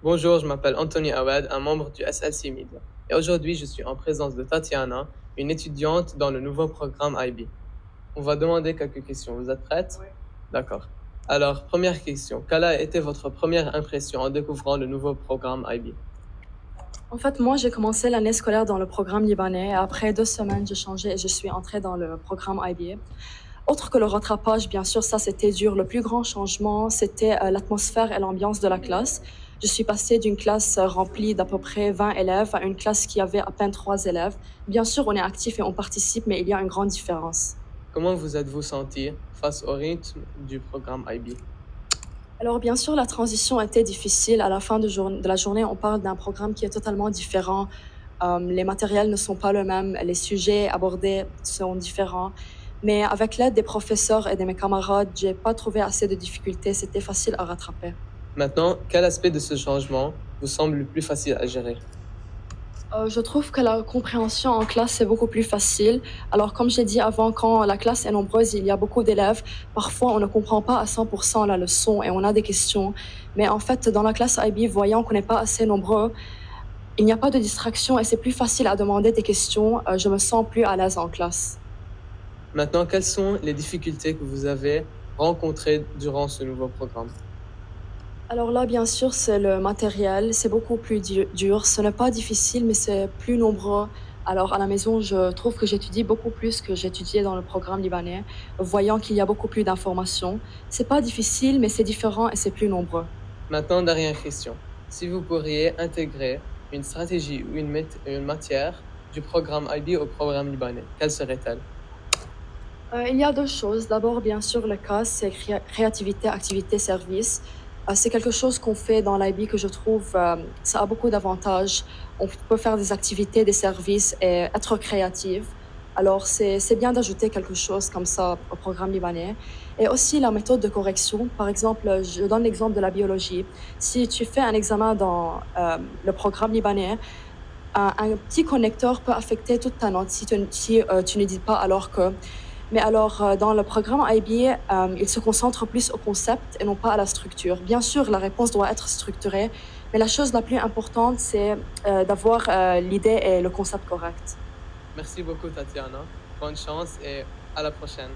Bonjour, je m'appelle Anthony Awad, un membre du SLC Media. Et aujourd'hui, je suis en présence de Tatiana, une étudiante dans le nouveau programme IB. On va demander quelques questions. Vous êtes prête? Oui. D'accord. Alors, première question. Quelle a été votre première impression en découvrant le nouveau programme IB? En fait, moi, j'ai commencé l'année scolaire dans le programme libanais. Après 2 semaines, j'ai changé et je suis entrée dans le programme IBA. Autre que le rattrapage, bien sûr, ça c'était dur. Le plus grand changement, c'était l'atmosphère et l'ambiance de la classe. Je suis passée d'une classe remplie d'à peu près 20 élèves à une classe qui avait à peine 3 élèves. Bien sûr, on est actif et on participe, mais il y a une grande différence. Comment vous êtes-vous senti face au rythme du programme IB? Alors, bien sûr, la transition était difficile. À la fin de la journée, on parle d'un programme qui est totalement différent. Les matériels ne sont pas les mêmes, les sujets abordés sont différents. Mais avec l'aide des professeurs et de mes camarades, j'ai pas trouvé assez de difficultés. C'était facile à rattraper. Maintenant, quel aspect de ce changement vous semble le plus facile à gérer? Je trouve que la compréhension en classe est beaucoup plus facile. Alors, comme j'ai dit avant, quand la classe est nombreuse, il y a beaucoup d'élèves. Parfois, on ne comprend pas à 100% la leçon et on a des questions. Mais en fait, dans la classe IB, voyant qu'on n'est pas assez nombreux, il n'y a pas de distraction et c'est plus facile à demander des questions. Je me sens plus à l'aise en classe. Maintenant, quelles sont les difficultés que vous avez rencontrées durant ce nouveau programme? Alors là, bien sûr, c'est le matériel. C'est beaucoup plus dur. Ce n'est pas difficile, mais c'est plus nombreux. Alors, à la maison, je trouve que j'étudie beaucoup plus que j'étudiais dans le programme libanais, voyant qu'il y a beaucoup plus d'informations. C'est pas difficile, mais c'est différent et c'est plus nombreux. Maintenant, dernière question. Si vous pourriez intégrer une stratégie ou une matière du programme IB au programme libanais, quelle serait-elle? Il y a 2 choses. D'abord, bien sûr, le cas, c'est créativité, activité, service. C'est quelque chose qu'on fait dans l'IB que je trouve, ça a beaucoup d'avantages. On peut faire des activités, des services et être créatif. Alors c'est bien d'ajouter quelque chose comme ça au programme libanais et aussi la méthode de correction. Par exemple, je donne l'exemple de la biologie. Si tu fais un examen dans, le programme libanais, un petit connecteur peut affecter toute ta note si tu ne dis pas alors que mais alors, dans le programme IB, il se concentre plus au concept et non pas à la structure. Bien sûr, la réponse doit être structurée, mais la chose la plus importante, c'est d'avoir l'idée et le concept correct. Merci beaucoup, Tatiana. Bonne chance et à la prochaine.